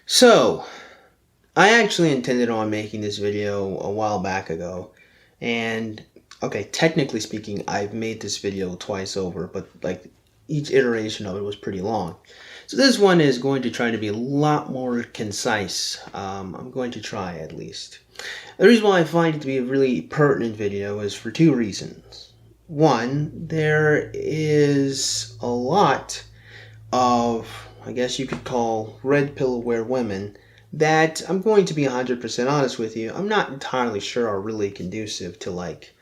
So, I actually intended on making this video a while back ago, and okay, technically speaking, I've made this video twice over, but like each iteration of it was pretty long. So this one is going to try to be a lot more concise. I'm going to try at least. The reason why I find it to be a really pertinent video is for two reasons. One, there is a lot of, I guess you could call, red pill aware women that, I'm going to be 100% honest with you, I'm not entirely sure are really conducive to like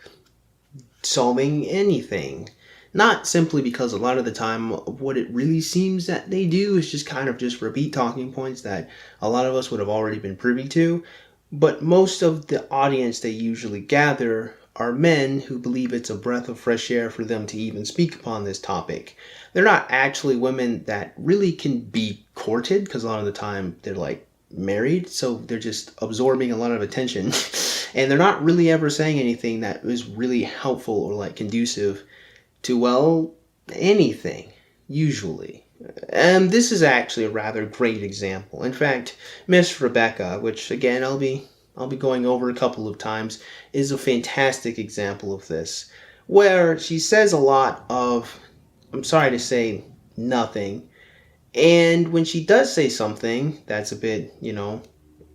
solving anything. Not simply because a lot of the time what it really seems that they do is just kind of just repeat talking points that a lot of us would have already been privy to, but most of the audience they usually gather are men who believe it's a breath of fresh air for them to even speak upon this topic. They're not actually women that really can be courted, because a lot of the time they're like married, so they're just absorbing a lot of attention and they're not really ever saying anything that is really helpful or like conducive to, well, anything, usually. And this is actually a rather great example. In fact, Miss Rebecca, which again I'll be going over a couple of times, is a fantastic example of this, where she says a lot of, I'm sorry to say, nothing. And when she does say something that's a bit,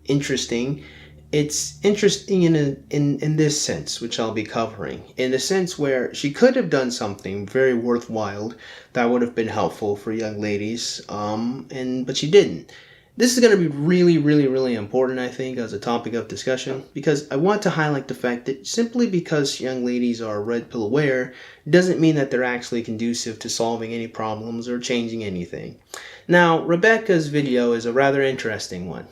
interesting, it's interesting in this sense, which I'll be covering. In the sense where she could have done something very worthwhile that would have been helpful for young ladies, but she didn't. This is going to be really, really, really important, I think, as a topic of discussion, because I want to highlight the fact that simply because young ladies are red pill aware doesn't mean that they're actually conducive to solving any problems or changing anything. Now, Rebecca's video is a rather interesting one.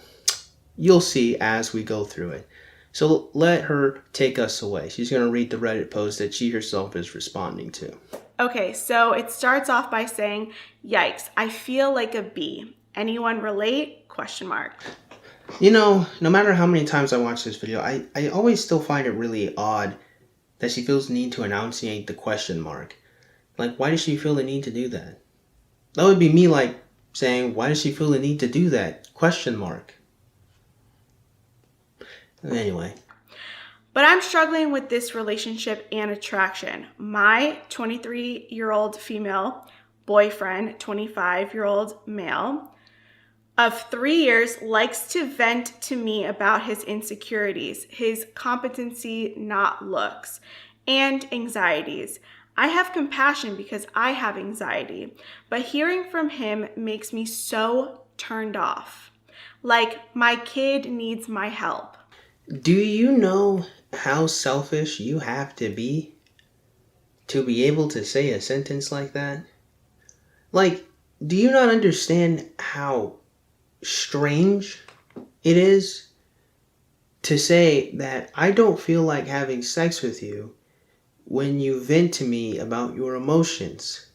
You'll see as we go through it. So let her take us away. She's going to read the Reddit post that she herself is responding to. Okay, so it starts off by saying, "Yikes, I feel like a bee. Anyone relate?" Question mark. No matter how many times I watch this video, I always still find it really odd that she feels the need to enunciate the question mark. Like, why does she feel the need to do that? That would be me, like, saying, why does she feel the need to do that? Question mark. Anyway. But I'm struggling with this relationship and attraction. My 23-year-old female boyfriend, 25-year-old male, of 3 years, likes to vent to me about his insecurities, his competency, not looks, and anxieties. I have compassion because I have anxiety, but hearing from him makes me so turned off. Like my kid needs my help. Do you know how selfish you have to be able to say a sentence like that? Like, do you not understand how strange it is to say that I don't feel like having sex with you when you vent to me about your emotions?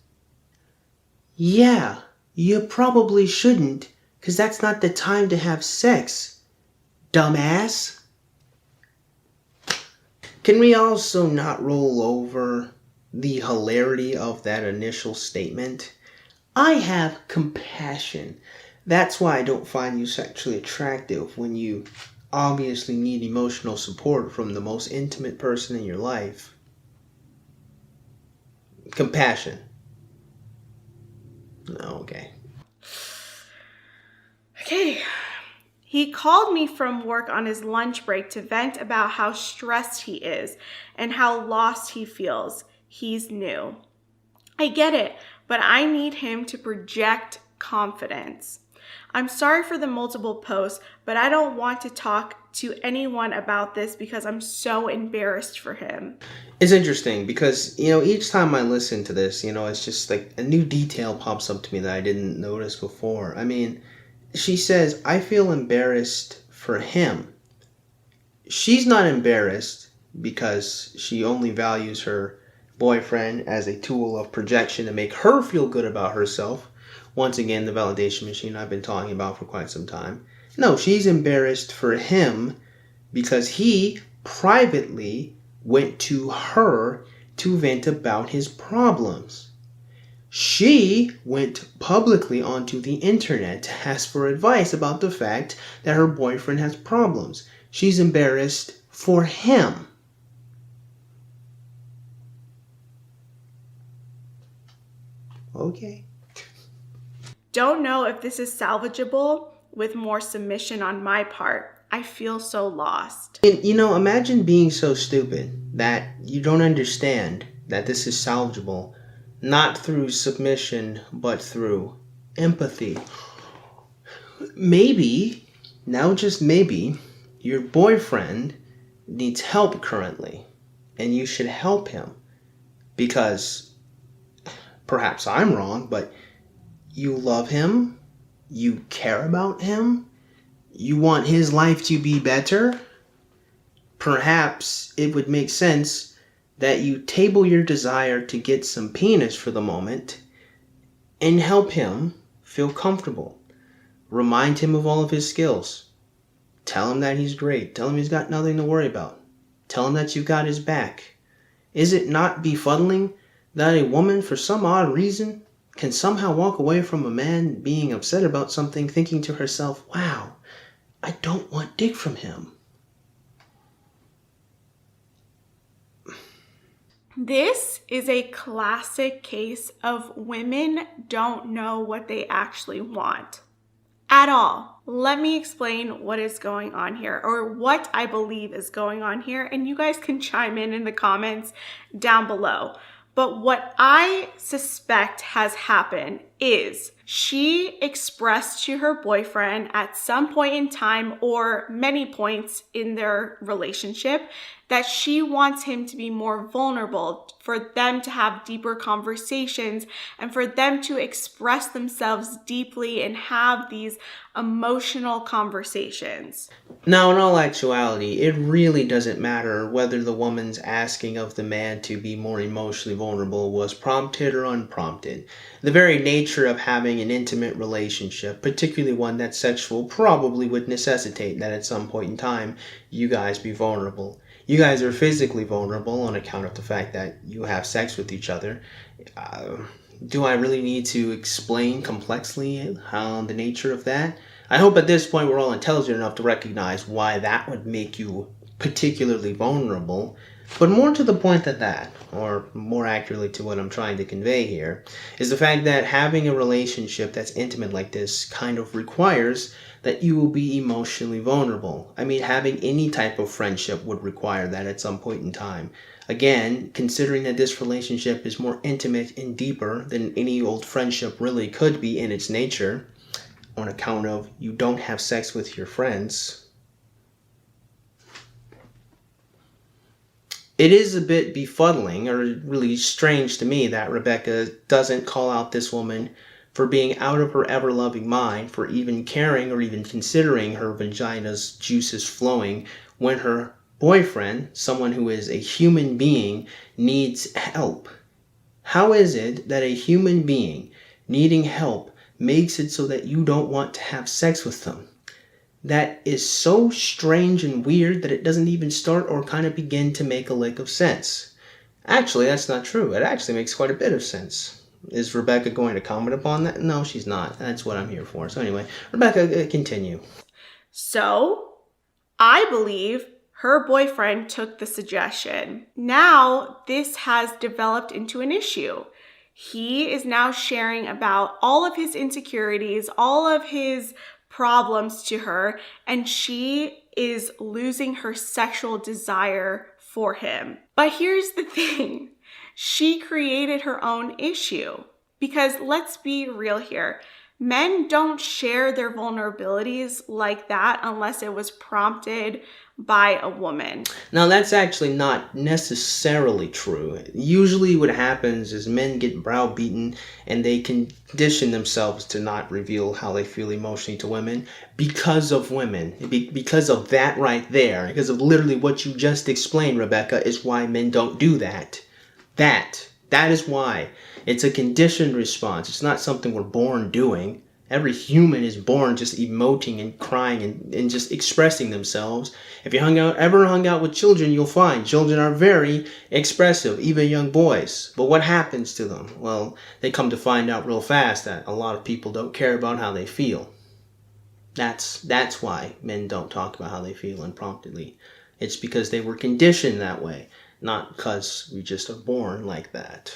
Yeah, you probably shouldn't, because that's not the time to have sex, dumbass. Can we also not roll over the hilarity of that initial statement? I have compassion. That's why I don't find you sexually attractive when you obviously need emotional support from the most intimate person in your life. Compassion. Okay. Okay. He called me from work on his lunch break to vent about how stressed he is and how lost he feels. He's new. I get it, but I need him to project confidence. I'm sorry for the multiple posts, but I don't want to talk to anyone about this because I'm so embarrassed for him. It's interesting because, each time I listen to this, it's just like a new detail pops up to me that I didn't notice before. I mean, she says, I feel embarrassed for him. She's not embarrassed because she only values her boyfriend as a tool of projection to make her feel good about herself. Once again, the validation machine I've been talking about for quite some time. No, she's embarrassed for him because he privately went to her to vent about his problems. She went publicly onto the internet to ask for advice about the fact that her boyfriend has problems. She's embarrassed for him. Okay. Don't know if this is salvageable with more submission on my part. I feel so lost. And, imagine being so stupid that you don't understand that this is salvageable, not through submission, but through empathy. Maybe, now just maybe, your boyfriend needs help currently, and you should help him. Because, perhaps I'm wrong, but you love him, you care about him, you want his life to be better. Perhaps it would make sense that you table your desire to get some penis for the moment and help him feel comfortable. Remind him of all of his skills. Tell him that he's great. Tell him he's got nothing to worry about. Tell him that you've got his back. Is it not befuddling that a woman, for some odd reason, can somehow walk away from a man being upset about something thinking to herself, wow, I don't want dick from him? This is a classic case of women don't know what they actually want at all. Let me explain what is going on here, or what I believe is going on here, and you guys can chime in the comments down below. But what I suspect has happened is she expressed to her boyfriend at some point in time, or many points in their relationship, that she wants him to be more vulnerable, for them to have deeper conversations, and for them to express themselves deeply and have these emotional conversations. Now, in all actuality, it really doesn't matter whether the woman's asking of the man to be more emotionally vulnerable was prompted or unprompted. The very nature of having an intimate relationship, particularly one that's sexual, probably would necessitate that at some point in time you guys be vulnerable. You guys are physically vulnerable on account of the fact that you have sex with each other. Do I really need to explain complexly the nature of that? I hope at this point we're all intelligent enough to recognize why that would make you particularly vulnerable. But more to the point than that, or more accurately to what I'm trying to convey here, is the fact that having a relationship that's intimate like this kind of requires that you will be emotionally vulnerable. I mean, having any type of friendship would require that at some point in time. Again, considering that this relationship is more intimate and deeper than any old friendship really could be in its nature, on account of you don't have sex with your friends, it is a bit befuddling, or really strange to me, that Rebecca doesn't call out this woman for being out of her ever-loving mind, for even caring or even considering her vagina's juices flowing when her boyfriend, someone who is a human being, needs help. How is it that a human being needing help makes it so that you don't want to have sex with them? That is so strange and weird that it doesn't even start or kind of begin to make a lick of sense. Actually, that's not true. It actually makes quite a bit of sense. Is Rebecca going to comment upon that? No, she's not. That's what I'm here for. So anyway, Rebecca, continue. So, I believe her boyfriend took the suggestion. Now, this has developed into an issue. He is now sharing about all of his insecurities, all of his problems to her, and she is losing her sexual desire for him. But here's the thing. She created her own issue, because let's be real here. Men don't share their vulnerabilities like that unless it was prompted by a woman. Now, that's actually not necessarily true. Usually what happens is men get browbeaten and they condition themselves to not reveal how they feel emotionally to women because of women. Because of that right there. Because of literally what you just explained, Rebecca, is why men don't do that. That is why. It's a conditioned response. It's not something we're born doing. Every human is born just emoting and crying and just expressing themselves. If you ever hung out with children, you'll find children are very expressive, even young boys. But what happens to them? Well, they come to find out real fast that a lot of people don't care about how they feel. That's why men don't talk about how they feel unpromptedly. It's because they were conditioned that way, not because we just are born like that.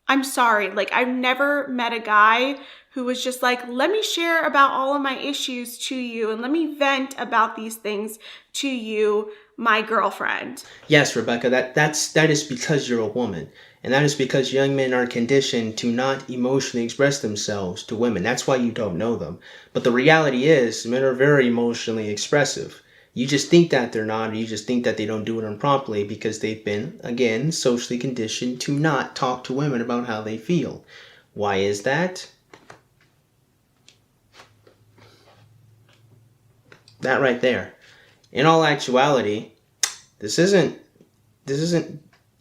I'm sorry, like I've never met a guy who was just like, let me share about all of my issues to you and let me vent about these things to you, my girlfriend. Yes, Rebecca, that is because you're a woman. And that is because young men are conditioned to not emotionally express themselves to women. That's why you don't know them. But the reality is, men are very emotionally expressive. You just think that they're not, or you just think that they don't do it improperly because they've been, again, socially conditioned to not talk to women about how they feel. Why is that? That right there. In all actuality, this isn't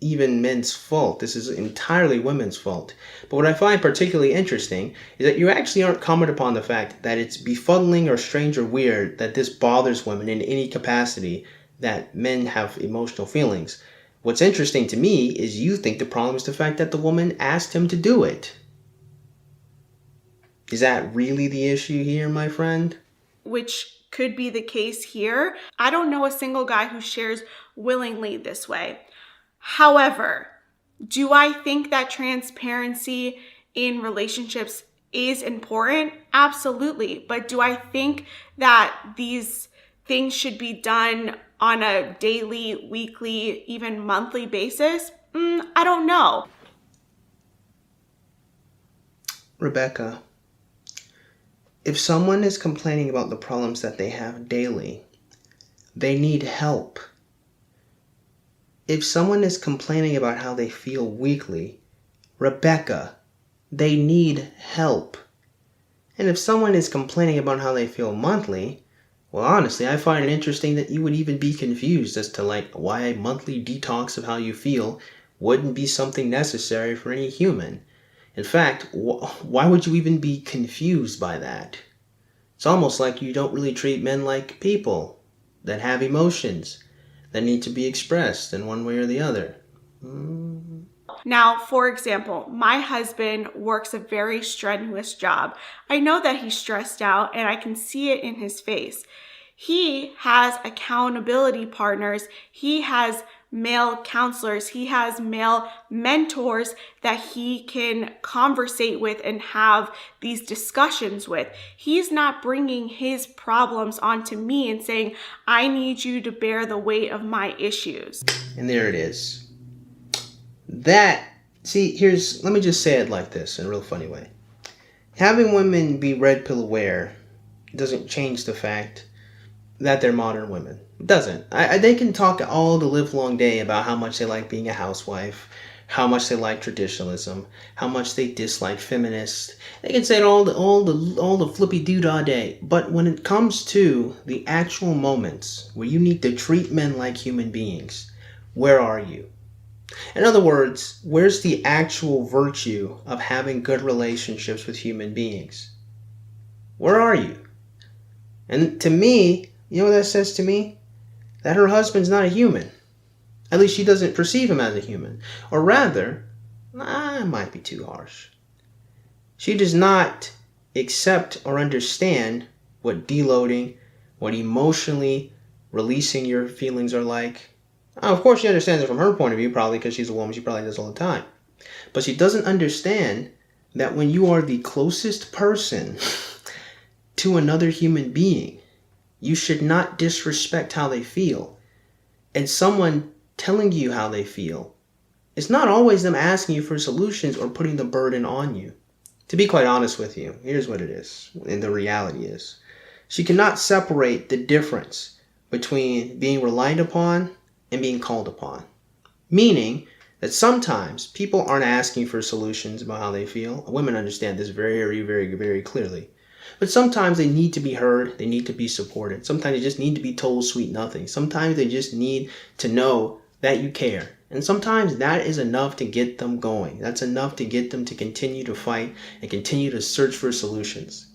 even men's fault. This is entirely women's fault. But what I find particularly interesting is that you actually aren't commenting upon the fact that it's befuddling or strange or weird that this bothers women in any capacity, that men have emotional feelings. What's interesting to me is you think the problem is the fact that the woman asked him to do it. Is that really the issue here, my friend? Which could be the case here. I don't know a single guy who shares willingly this way. However, do I think that transparency in relationships is important? Absolutely. But do I think that these things should be done on a daily, weekly, even monthly basis? I don't know. Rebecca, if someone is complaining about the problems that they have daily, they need help. If someone is complaining about how they feel weekly, Rebecca, they need help. And if someone is complaining about how they feel monthly, well, honestly, I find it interesting that you would even be confused as to why a monthly detox of how you feel wouldn't be something necessary for any human. In fact, why would you even be confused by that? It's almost like you don't really treat men like people that have emotions that need to be expressed in one way or the other. Now, for example, my husband works a very strenuous job. I know that he's stressed out and I can see it in his face. He has accountability partners. He has male counselors. He has male mentors that he can conversate with and have these discussions with. He's not bringing his problems onto me and saying, I need you to bear the weight of my issues. And there it is. Let me just say it like this in a real funny way. Having women be red pill aware doesn't change the fact that they're modern women. It doesn't. They can talk all the livelong day about how much they like being a housewife, how much they like traditionalism, how much they dislike feminists. They can say it all the flippy doodah day. But when it comes to the actual moments where you need to treat men like human beings, where are you? In other words, where's the actual virtue of having good relationships with human beings? Where are you? And to me, you know what that says to me? That her husband's not a human. At least she doesn't perceive him as a human. Or rather, it might be too harsh. She does not accept or understand what deloading, what emotionally releasing your feelings are like. Of course, she understands it from her point of view, probably because she's a woman. She probably does all the time. But she doesn't understand that when you are the closest person to another human being, you should not disrespect how they feel. And someone telling you how they feel, it's not always them asking you for solutions or putting the burden on you. To be quite honest with you, here's what it is, and the reality is. She cannot separate the difference between being relied upon and being called upon. Meaning that sometimes people aren't asking for solutions about how they feel. Women understand this very, very, very clearly. But sometimes they need to be heard. They need to be supported. Sometimes they just need to be told sweet nothing. Sometimes they just need to know that you care. And sometimes that is enough to get them going. That's enough to get them to continue to fight and continue to search for solutions.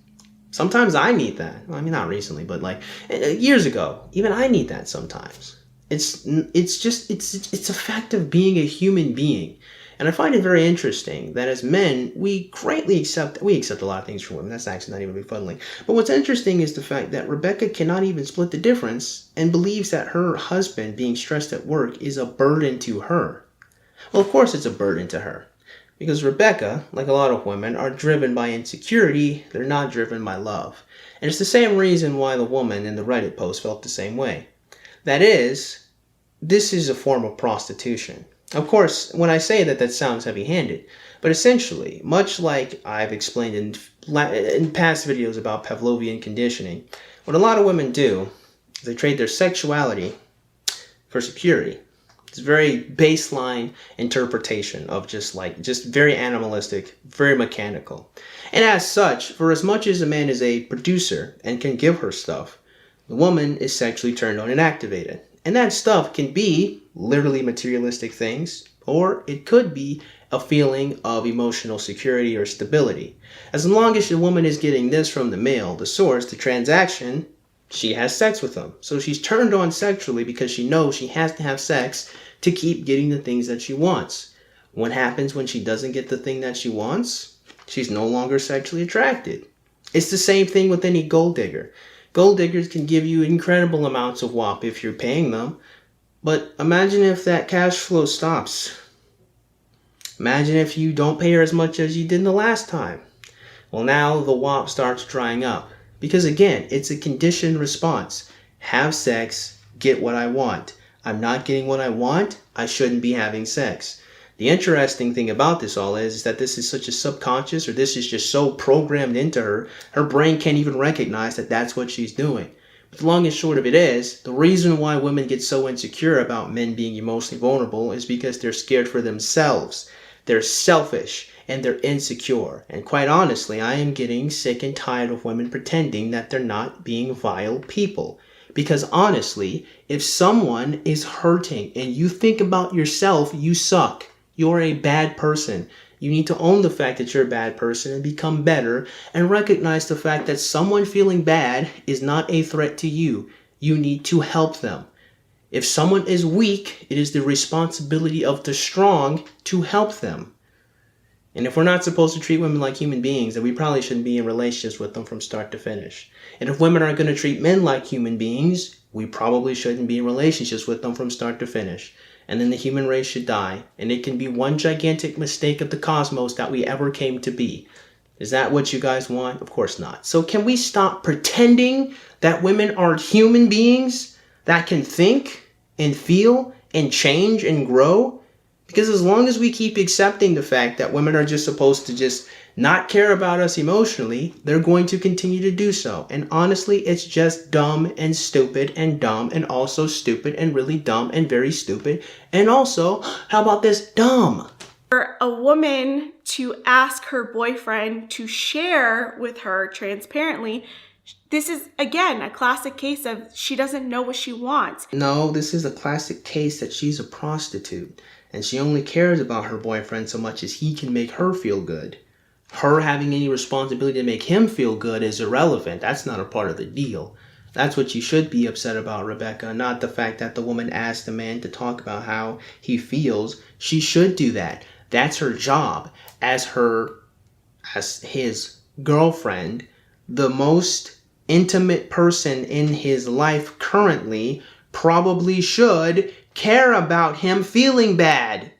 Sometimes I need that. I mean, not recently, but like years ago, even I need that sometimes. It's a fact of being a human being. And I find it very interesting that as men, we accept a lot of things from women. That's actually not even befuddling. But what's interesting is the fact that Rebecca cannot even split the difference and believes that her husband being stressed at work is a burden to her. Well, of course it's a burden to her. Because Rebecca, like a lot of women, are driven by insecurity. They're not driven by love. And it's the same reason why the woman in the Reddit post felt the same way. That is, this is a form of prostitution. Of course, when I say that, that sounds heavy-handed. But essentially, much like I've explained in past videos about Pavlovian conditioning, what a lot of women do is they trade their sexuality for security. It's a very baseline interpretation of just very animalistic, very mechanical. And as such, for as much as a man is a producer and can give her stuff, the woman is sexually turned on and activated. And that stuff can be literally materialistic things, or it could be a feeling of emotional security or stability. As long as the woman is getting this from the male, the source, the transaction, she has sex with him. So she's turned on sexually because she knows she has to have sex to keep getting the things that she wants. What happens when she doesn't get the thing that she wants? She's no longer sexually attracted. It's the same thing with any gold digger. Gold diggers can give you incredible amounts of WAP if you're paying them. But imagine if that cash flow stops. Imagine if you don't pay her as much as you did the last time. Well, now the WAP starts drying up. Because again, it's a conditioned response. Have sex, get what I want. I'm not getting what I want, I shouldn't be having sex. The interesting thing about this all is that this is such a subconscious, or this is just so programmed into her, her brain can't even recognize that that's what she's doing. But the long and short of it is, the reason why women get so insecure about men being emotionally vulnerable is because they're scared for themselves. They're selfish and they're insecure. And quite honestly, I am getting sick and tired of women pretending that they're not being vile people. Because honestly, if someone is hurting and you think about yourself, you suck. You're a bad person. You need to own the fact that you're a bad person and become better, and recognize the fact that someone feeling bad is not a threat to you. You need to help them. If someone is weak, it is the responsibility of the strong to help them. And if we're not supposed to treat women like human beings, then we probably shouldn't be in relationships with them from start to finish. And if women aren't going to treat men like human beings, we probably shouldn't be in relationships with them from start to finish. And then the human race should die. And it can be one gigantic mistake of the cosmos that we ever came to be. Is that what you guys want? Of course not. So can we stop pretending that women are human beings that can think and feel and change and grow? Because as long as we keep accepting the fact that women are just supposed to just not care about us emotionally, they're going to continue to do so. And honestly, it's just dumb and stupid and dumb and also stupid and really dumb and very stupid. And also, how about this? Dumb. For a woman to ask her boyfriend to share with her transparently, this is, again, a classic case of she doesn't know what she wants. No, this is a classic case that she's a prostitute. And she only cares about her boyfriend so much as he can make her feel good. Her having any responsibility to make him feel good is irrelevant. That's not a part of the deal. That's what you should be upset about, Rebecca, not the fact that the woman asked the man to talk about how he feels. She should do that. That's her job as his girlfriend, the most intimate person in his life currently, probably should care about him feeling bad.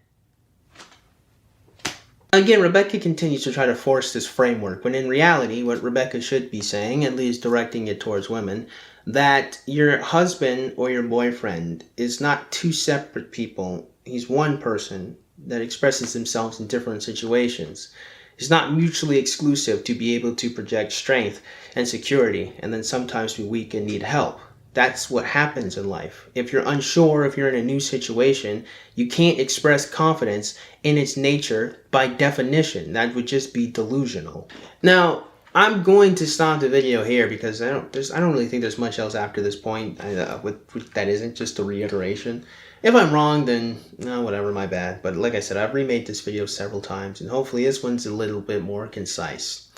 Again, Rebecca continues to try to force this framework, when in reality, what Rebecca should be saying, at least directing it towards women, that your husband or your boyfriend is not two separate people. He's one person that expresses themselves in different situations. He's not mutually exclusive to be able to project strength and security, and then sometimes be weak and need help. That's what happens in life. If you're unsure, if you're in a new situation, you can't express confidence in its nature by definition. That would just be delusional. Now, I'm going to stop the video here because I don't really think there's much else after this point that isn't just a reiteration. If I'm wrong, then no, whatever, my bad. But like I said, I've remade this video several times, and hopefully this one's a little bit more concise.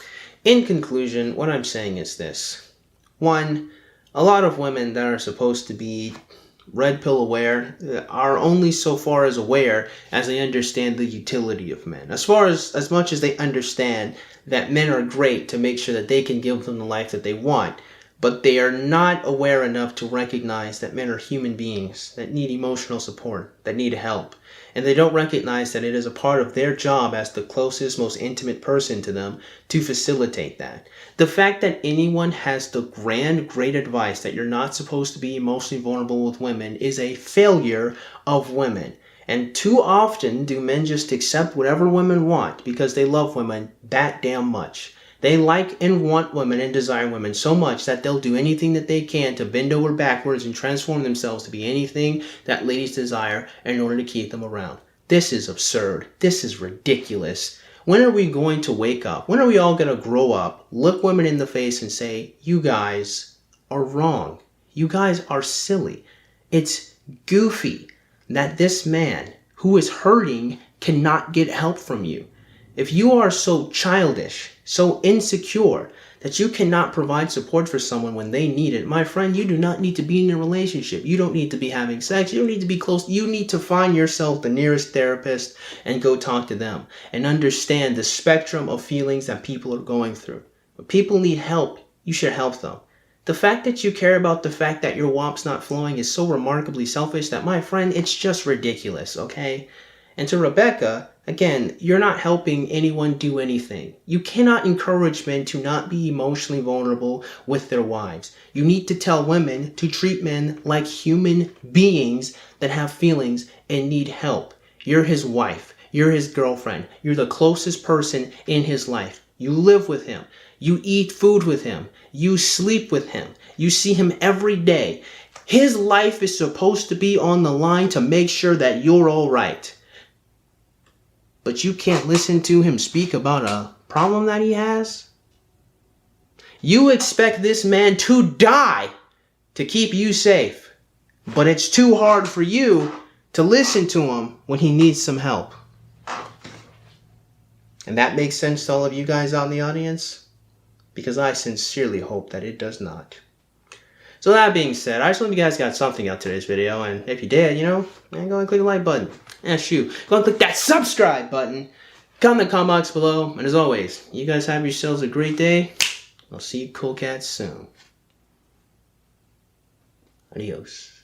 In conclusion, what I'm saying is this. One, a lot of women that are supposed to be red pill aware are only so far as aware as they understand the utility of men. As much as they understand that men are great to make sure that they can give them the life that they want, but they are not aware enough to recognize that men are human beings that need emotional support, that need help. And they don't recognize that it is a part of their job as the closest, most intimate person to them to facilitate that. The fact that anyone has the great advice that you're not supposed to be emotionally vulnerable with women is a failure of women. And too often do men just accept whatever women want because they love women that damn much. They like and want women and desire women so much that they'll do anything that they can to bend over backwards and transform themselves to be anything that ladies desire in order to keep them around. This is absurd. This is ridiculous. When are we going to wake up? When are we all going to grow up, look women in the face and say, you guys are wrong. You guys are silly. It's goofy that this man who is hurting cannot get help from you. If you are so childish, so insecure, that you cannot provide support for someone when they need it, my friend, you do not need to be in a relationship. You don't need to be having sex. You don't need to be close. You need to find yourself the nearest therapist and go talk to them and understand the spectrum of feelings that people are going through. When people need help, you should help them. The fact that you care about the fact that your WAP's not flowing is so remarkably selfish that, my friend, it's just ridiculous, okay? And to Rebecca, again, you're not helping anyone do anything. You cannot encourage men to not be emotionally vulnerable with their wives. You need to tell women to treat men like human beings that have feelings and need help. You're his wife. You're his girlfriend. You're the closest person in his life. You live with him. You eat food with him. You sleep with him. You see him every day. His life is supposed to be on the line to make sure that you're all right. But you can't listen to him speak about a problem that he has? You expect this man to die to keep you safe, but it's too hard for you to listen to him when he needs some help. And that makes sense to all of you guys out in the audience? Because I sincerely hope that it does not. So that being said, I just hope you guys got something out of today's video, and if you did, go and click the like button. And shoot, go and click that subscribe button. Comment in the comment box below, and as always, you guys have yourselves a great day. I'll see you cool cats soon. Adios.